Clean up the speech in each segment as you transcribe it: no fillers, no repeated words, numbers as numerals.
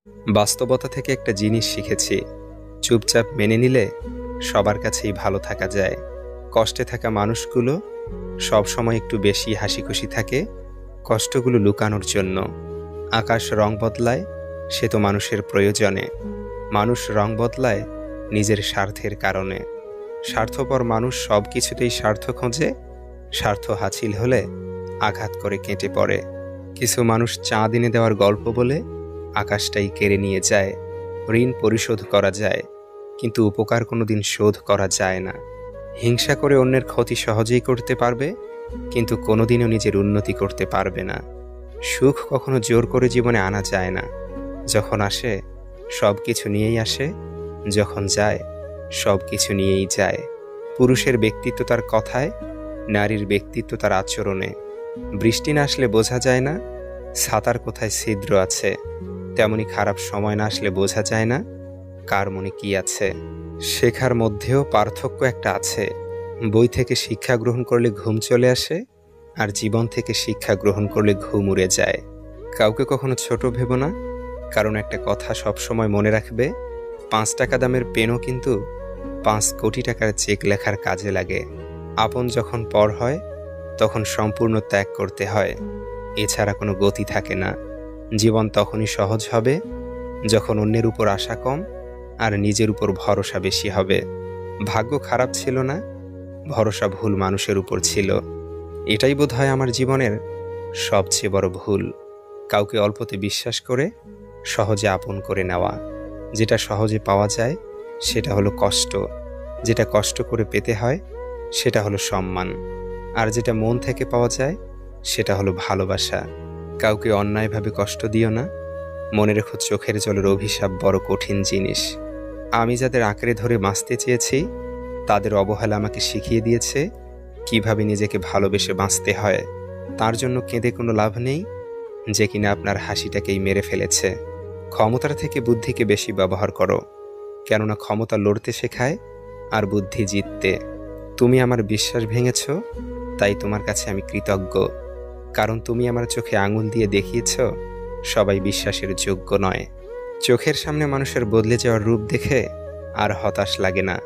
বাস্তবতা থেকে একটা জিনিস শিখেছি, চুপচাপ মেনে নিলে সবার কাছেই ভালো থাকা যায়। কষ্টে থাকা মানুষগুলো সবসময় একটু বেশি হাসিখুশি থাকে কষ্টগুলো লুকানোর জন্য। আকাশ রং বদলায়, সে তো মানুষের প্রয়োজনে। মানুষ রং বদলায় নিজের স্বার্থের কারণে। স্বার্থপর মানুষ সব কিছুতেই স্বার্থ খোঁজে, স্বার্থ হাসিল হলে আঘাত করে কেটে পড়ে। কিছু মানুষ চাঁদ এনে দেওয়ার গল্প বলে আকাশটাই কেড়ে নিয়ে যায়। ঋণ পরিশোধ করা যায়, কিন্তু উপকার কোনোদিন শোধ করা যায় না। হিংসা করে অন্যের ক্ষতি সহজেই করতে পারবে, কিন্তু কোনোদিনও নিজের উন্নতি করতে পারবে না। সুখ কখনো জোর করে জীবনে আনা যায় না। যখন আসে সব কিছু নিয়েই আসে, যখন যায় সব কিছু নিয়েই যায়। পুরুষের ব্যক্তিত্ব তার কথায়, নারীর ব্যক্তিত্ব তার আচরণে। বৃষ্টি না আসলে বোঝা যায় না ছাতার কোথায় ছিদ্র আছে, তেমনি খারাপ সময় না আসলে বোঝা যায় না কার মনে কি আছে। শেখার মধ্যেও পার্থক্য একটা আছে। বই থেকে শিক্ষা গ্রহণ করলে ঘুম চলে আসে, আর জীবন থেকে শিক্ষা গ্রহণ করলে ঘুম উড়ে যায়। কাউকে কখনো ছোট ভেবো না, কারণ একটা কথা সবসময় মনে রাখবে, 5 টাকা দামের পেনও কিন্তু 5 কোটি টাকার চেক লেখার কাজে লাগে। আপন যখন পর হয় তখন সম্পূর্ণ ত্যাগ করতে হয়, এছাড়া কোনো গতি থাকে না। জীবন তখনই সহজ হবে যখন অন্যের উপর আশা কম আর নিজের উপর ভরসা বেশি হবে। ভাগ্য খারাপ ছিল না, ভরসা ভুল মানুষের উপর ছিল। এটাই বোধহয় আমার জীবনের সবচেয়ে বড় ভুল। কাউকে অল্পতে বিশ্বাস করে সহজে আপন করে নেওয়া। যেটা সহজে পাওয়া যায় সেটা হলো কষ্ট, যেটা কষ্ট করে পেতে হয় সেটা হলো সম্মান, আর যেটা মন থেকে পাওয়া যায় সেটা হলো ভালোবাসা। কাউকে অন্যায়ভাবে কষ্ট দিও না, মনে রেখো চোখের জলের অভিশাপ বড় কঠিন জিনিস। আমি যাদের আঁকড়ে ধরে বাঁচতে চেয়েছি তাদের অবহেলা আমাকে শিখিয়ে দিয়েছে কিভাবে নিজেকে ভালোবেসে বাঁচতে হয়। তার জন্য কেঁদে কোনো লাভ নেই যে কিনা আপনার হাসিটাকেই মেরে ফেলেছে। ক্ষমতার থেকে বুদ্ধিকে বেশি ব্যবহার করো, কেননা ক্ষমতা লড়তে শেখায় আর বুদ্ধি জিততে। তুমি আমার বিশ্বাস ভেঙেছ, তাই তোমার কাছে আমি কৃতজ্ঞ, কারণ তুমি আমার চোখে আঙুল দিয়ে দেখিয়েছ সবাই বিশ্বাসের যোগ্য নয়। চোখের সামনে মানুষের বদলে যাওয়ার রূপ দেখে আর হতাশ লাগে না।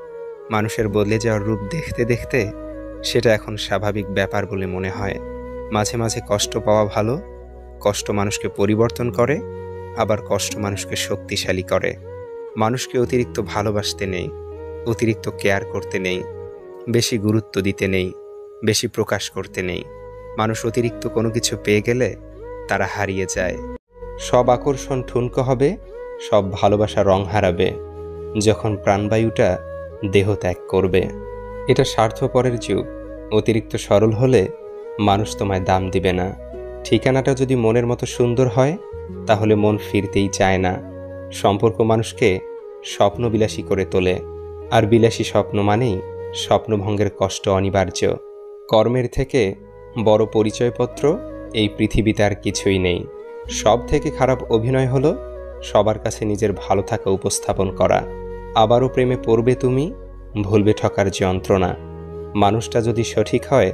মানুষের বদলে যাওয়ার রূপ দেখতে দেখতে সেটা এখন স্বাভাবিক ব্যাপার বলে মনে হয়। মাঝে মাঝে কষ্ট পাওয়া ভালো। কষ্ট মানুষকে পরিবর্তন করে, আবার কষ্ট মানুষকে শক্তিশালী করে। মানুষকে অতিরিক্ত ভালোবাসতে নেই, অতিরিক্ত কেয়ার করতে নেই, বেশি গুরুত্ব দিতে নেই, বেশি প্রকাশ করতে নেই। মানুষ অতিরিক্ত কোনো কিছু পেয়ে গেলে তারা হারিয়ে যায়। সব আকর্ষণ ঠুনকো হবে, সব ভালোবাসা রং হারাবে যখন প্রাণবায়ুটা দেহ ত্যাগ করবে। এটা স্বার্থপরের যুগ। অতিরিক্ত সরল হলে মানুষ তোমায় দাম দিবে না। ঠিকানাটা যদি মনের মতো সুন্দর হয় তাহলে মন ফিরতেই চায় না। সম্পর্ক মানুষকে স্বপ্নবিলাসী করে তোলে, আর বিলাসী স্বপ্ন মানেই স্বপ্নভঙ্গের কষ্ট অনিবার্য। কর্মের থেকে বড় পরিচয়পত্র এই পৃথিবীতে আর কিছুই নেই। সব থেকে খারাপ অভিনয় হলো সবার কাছে নিজের ভালো থাকা উপস্থাপন করা। আবারও প্রেমে পড়বে তুমি, ভুলবে ঠকার যন্ত্রণা। মানুষটা যদি সঠিক হয়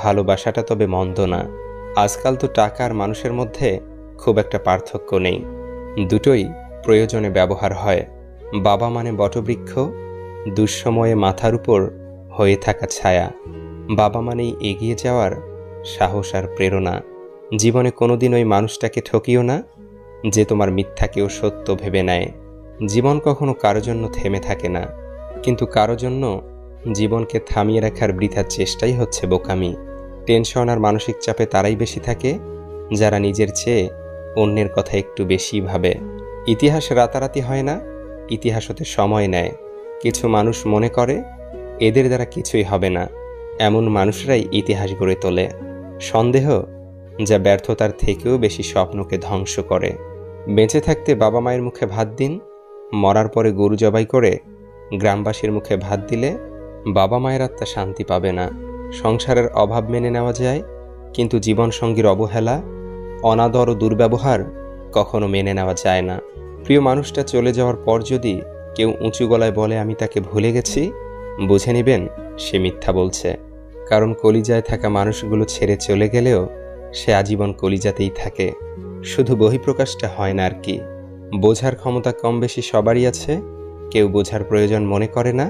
ভালোবাসাটা তবে মন্দ না। আজকাল তো টাকা আর মানুষের মধ্যে খুব একটা পার্থক্য নেই, দুটোই প্রয়োজনে ব্যবহার হয়। বাবা মানে বটবৃক্ষ, দুঃসময়ে মাথার উপর হয়ে থাকা ছায়া। বাবা মানেই এগিয়ে যাওয়ার সাহস আর প্রেরণা। জীবনে কোনোদিন ওই মানুষটাকে ঠকিও না যে তোমার মিথ্যাকেও সত্য ভেবে নেয়। জীবন কখনো কারো জন্য থেমে থাকে না, কিন্তু কারো জন্য জীবনকে থামিয়ে রাখার বৃথা চেষ্টাই হচ্ছে বোকামি। টেনশন আর মানসিক চাপে তারাই বেশি থাকে যারা নিজের চেয়ে অন্যের কথা একটু বেশি ভাবে। ইতিহাস রাতারাতি হয় না, ইতিহাস হতে সময় নেয়। কিছু মানুষ মনে করে এদের দ্বারা কিছুই হবে না, এমন মানুষরাই ইতিহাস গড়ে তোলে। সন্দেহ যা ব্যর্থতার থেকেও বেশি স্বপ্নকে ধ্বংস করে। বেঁচে থাকতে বাবা মায়ের মুখে ভাত দিন, মরার পরে গরু জবাই করে গ্রামবাসীর মুখে ভাত দিলে বাবা মায়ের আত্মা শান্তি পাবে না। সংসারের অভাব মেনে নেওয়া যায়, কিন্তু জীবনসঙ্গীর অবহেলা, অনাদর ও দুর্ব্যবহার কখনো মেনে নেওয়া যায় না। প্রিয় মানুষটা চলে যাওয়ার পর যদি কেউ উঁচু গলায় বলে আমি তাকে ভুলে গেছি, বুঝে নেবেন সে মিথ্যা বলছে। কারণ কলিজায় থাকা মানুষগুলো ছেড়ে চলে গেলেও সে আজীবন কলিজাতেই থাকে, শুধু বহিঃপ্রকাশটা হয় না আর কি। বোঝার ক্ষমতা কম বেশি সবারই আছে, কেউ বোঝার প্রয়োজন মনে করে না,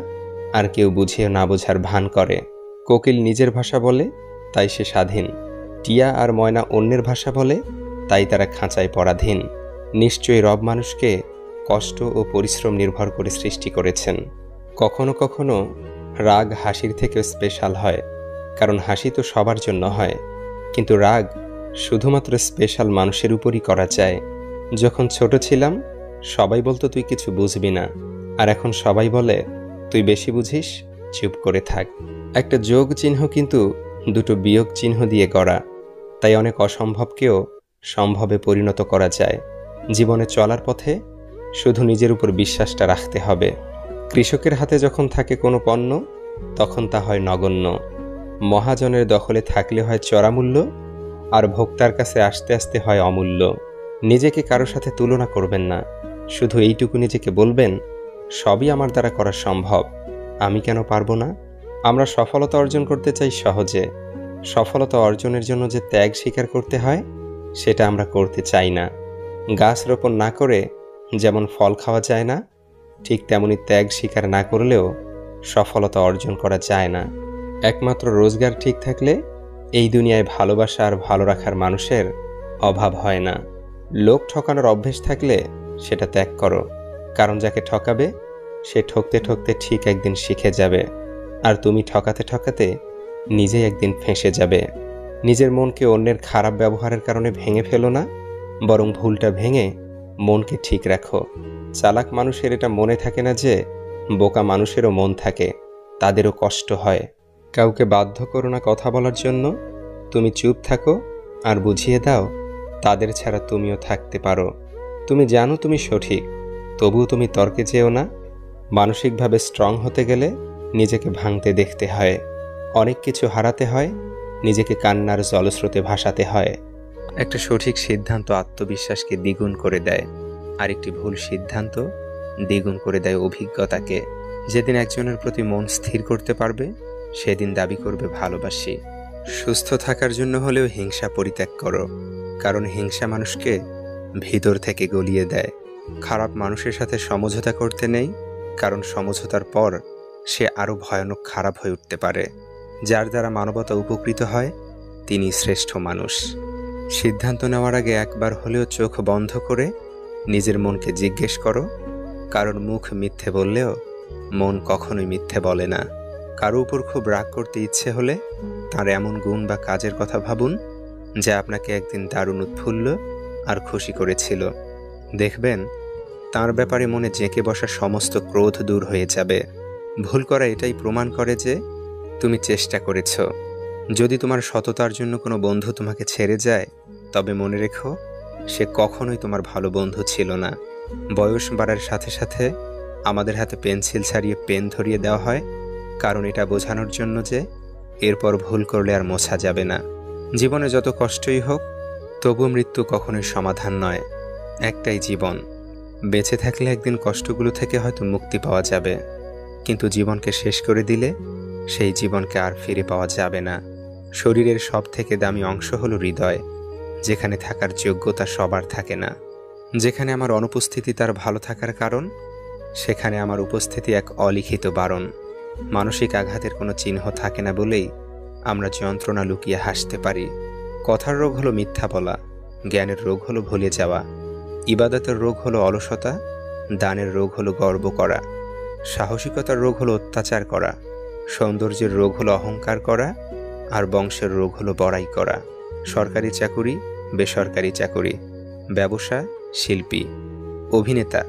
আর কেউ বুঝিয়ে না বোঝার ভান করে। কোকিল নিজের ভাষা বলে, তাই সে স্বাধীন। টিয়া আর ময়না অন্যের ভাষা বলে, তাই তারা খাঁচায় পরাধীন। নিশ্চয়ই রব মানুষকে কষ্ট ও পরিশ্রম নির্ভর করে সৃষ্টি করেছেন। কখনো কখনো রাগ হাসির থেকেও স্পেশাল হয়, কারণ হাসি তো সবার জন্য হয়, কিন্তু রাগ শুধুমাত্র স্পেশাল মানুষের উপরই করা যায়। যখন ছোট ছিলাম সবাই বলতো তুই কিছু বুঝবি না, আর এখন সবাই বলে তুই বেশি বুঝিস, চুপ করে থাক। একটা যোগ চিহ্ন কিন্তু দুটো বিয়োগ চিহ্ন দিয়ে গড়া, তাই অনেক অসম্ভবকেও সম্ভবে পরিণত করা যায়। জীবনে চলার পথে শুধু নিজের উপর বিশ্বাসটা রাখতে হবে। কৃষকের হাতে যখন থাকে কোনো পণ্য, তখন তা হয় নগণ্য। মহাজনের দখলে থাকলে হয় চড়ামূল্য, আর ভোক্তার কাছে আস্তে আস্তে হয় অমূল্য। নিজেকে কারো সাথে তুলনা করবেন না, শুধু এইটুকু নিজেকে বলবেন, সবই আমার দ্বারা করা সম্ভব, আমি কেন পারবো না। আমরা সফলতা অর্জন করতে চাই সহজে, সফলতা অর্জনের জন্য যে ত্যাগ স্বীকার করতে হয় সেটা আমরা করতে চাই না। গাছ রোপণ না করে যেমন ফল খাওয়া যায় না, ঠিক তেমনি ত্যাগ স্বীকার না করলেও সফলতা অর্জন করা যায় না। একমাত্র রোজগার ঠিক থাকলে এই দুনিয়ায় ভালোবাসা আর ভালো রাখার মানুষের অভাব হয় না। লোক ঠকানোর অভ্যেস থাকলে সেটা ত্যাগ করো, কারণ যাকে ঠকাবে সে ঠকতে ঠকতে ঠিক একদিন শিখে যাবে, আর তুমি ঠকাতে ঠকাতে নিজেই একদিন ফেঁসে যাবে। নিজের মনকে অন্যের খারাপ ব্যবহারের কারণে ভেঙে ফেলো না, বরং ভুলটা ভেঙে মনকে ঠিক রাখো। চালাক মানুষের এটা মনে থাকে না যে বোকা মানুষেরও মন থাকে, তাদেরও কষ্ট হয়। কাউকে বাধ্য করো না কথা বলার জন্য, তুমি চুপ থাকো আর বুঝিয়ে দাও তাদের ছাড়া তুমিও থাকতে পারো। তুমি জানো তুমি সঠিক, তবুও তুমি তর্কে যেও না। মানসিকভাবে স্ট্রং হতে গেলে নিজেকে ভাঙতে দেখতে হয়, অনেক কিছু হারাতে হয়, নিজেকে কান্নার জলস্রোতে ভাসাতে হয়। একটা সঠিক সিদ্ধান্ত আত্মবিশ্বাসকে দ্বিগুণ করে দেয়, আর একটি ভুল সিদ্ধান্ত দ্বিগুণ করে দেয় অভিজ্ঞতাকে। যেদিন একজনের প্রতি মন স্থির করতে পারবে, সেদিন দাবি করবে ভালোবাসি। সুস্থ থাকার জন্য হলেও হিংসা পরিত্যাগ করো, কারণ হিংসা মানুষকে ভিতর থেকে গলিয়ে দেয়। খারাপ মানুষের সাথে সমঝোতা করতে নেই, কারণ সমঝোতার পর সে আরও ভয়ানক খারাপ হয়ে উঠতে পারে। যার দ্বারা মানবতা উপকৃত হয় তিনি শ্রেষ্ঠ মানুষ। সিদ্ধান্ত নেওয়ার আগে একবার হলেও চোখ বন্ধ করে নিজের মনকে জিজ্ঞেস করো, কারণ মুখ মিথ্যে বললেও মন কখনোই মিথ্যে বলে না। কারো উপর খুব রাগ করতে ইচ্ছে হলে তার এমন গুণ বা কাজের কথা ভাবুন যা আপনাকে একদিন দারুণ উৎফুল্ল আর খুশি করেছিল। দেখবেন তার ব্যাপারে মনে জেঁকে বসা সমস্ত ক্রোধ দূর হয়ে যাবে। ভুল করা এটাই প্রমাণ করে যে তুমি চেষ্টা করেছ। যদি তোমার সততার জন্য কোনো বন্ধু তোমাকে ছেড়ে যায়, তবে মনে রেখো সে কখনোই তোমার ভালো বন্ধু ছিল না। বয়স বাড়ার সাথে সাথে আমাদের হাতে পেন্সিল ছাড়িয়ে পেন ধরিয়ে দেওয়া হয়, কারণ এটা বোঝানোর জন্য যে এরপর ভুল করলে আর মোছা যাবে না। জীবনে যত কষ্টই হোক, তবু মৃত্যু কখনোই সমাধান নয়। একটাই জীবন, বেঁচে থাকলে একদিন কষ্টগুলো থেকে হয়তো মুক্তি পাওয়া যাবে, কিন্তু জীবনকে শেষ করে দিলে সেই জীবনকে আর ফিরে পাওয়া যাবে না। শরীরের সব থেকে দামি অংশ হলো হৃদয়, যেখানে থাকার যোগ্যতা সবার থাকে না। যেখানে আমার অনুপস্থিতি তার ভালো থাকার কারণ, সেখানে আমার উপস্থিতি এক অলিখিত বারণ। মানসিক আঘাতের কোনো চিহ্ন থাকে না বলেই আমরা যন্ত্রণা লুকিয়ে হাসতে পারি। কথার রোগ হলো মিথ্যা বলা, জ্ঞানের রোগ হলো ভুলে যাওয়া, ইবাদতের রোগ হলো অলসতা, দানের রোগ হলো গর্ব করা, সাহসিকতার রোগ হলো অত্যাচার করা, সৌন্দর্যের রোগ হলো অহংকার করা, আর বংশের রোগ হলো বড়াই করা। সরকারি চাকুরি, বেসরকারি চাকুরি, ব্যবসা, শিল্পী, অভিনেতা,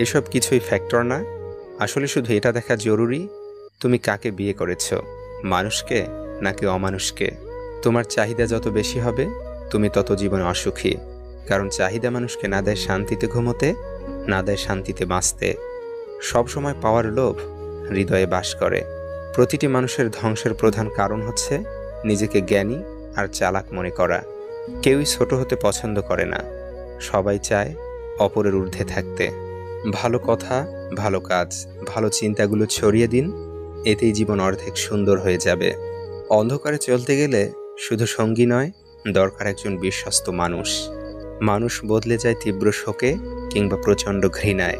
এসব কিছুই ফ্যাক্টর না। আসলে শুধু এটা দেখা জরুরি তুমি কাকে বিয়ে করেছ, মানুষকে নাকি অমানুষকে। তোমার চাহিদা যত বেশি হবে তুমি তত জীবনে অসুখী, কারণ চাহিদা মানুষকে না দেয় শান্তিতে ঘুমোতে, না দেয় শান্তিতে বাঁচতে। সবসময় পাওয়ার লোভ হৃদয়ে বাস করে। প্রতিটি মানুষের ধ্বংসের প্রধান কারণ হচ্ছে নিজেকে জ্ঞানী আর চালাক মনে করা। কেউই ছোট হতে পছন্দ করে না, সবাই চায় অপরের ঊর্ধ্বে থাকতে। ভালো কথা, ভালো কাজ, ভালো চিন্তাগুলো ছড়িয়ে দিন, এতেই জীবন অর্ধেক সুন্দর হয়ে যাবে। অন্ধকারে চলতে গেলে শুধু সঙ্গী নয়, দরকার একজন বিশ্বস্ত মানুষ। মানুষ বদলে যায় তীব্র শোকে, কিংবা প্রচণ্ড ঘৃণায়।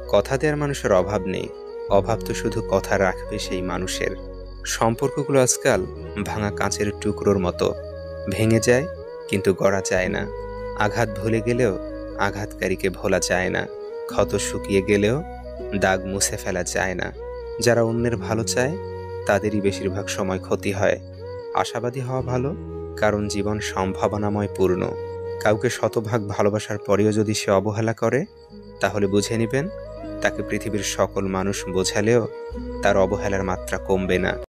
কথা দেওয়ার মানুষের অভাব নেই, অভাব তো শুধু কথা রাখবে সেই মানুষের। সম্পর্কগুলো আজকাল ভাঙা কাঁচের টুকরোর মতো, ভেঙে যায় কিন্তু গড়া যায় না। আঘাত ভুলে গেলেও আঘাতকারীকে ভোলা যায় না, ক্ষত শুকিয়ে গেলেও দাগ মুছে ফেলা যায় না। যারা অন্যের ভালো চায় তাদেরই বেশিরভাগ সময় ক্ষতি হয়। আশাবাদী হওয়া ভালো, কারণ জীবন সম্ভাবনাময় পূর্ণ। কাউকে শতভাগ ভালোবাসার পরেও যদি সে অবহেলা করে, তাহলে বুঝে নেবেন তাকে পৃথিবীর সকল মানুষ বোঝালেও তার অবহেলার মাত্রা কমবে না।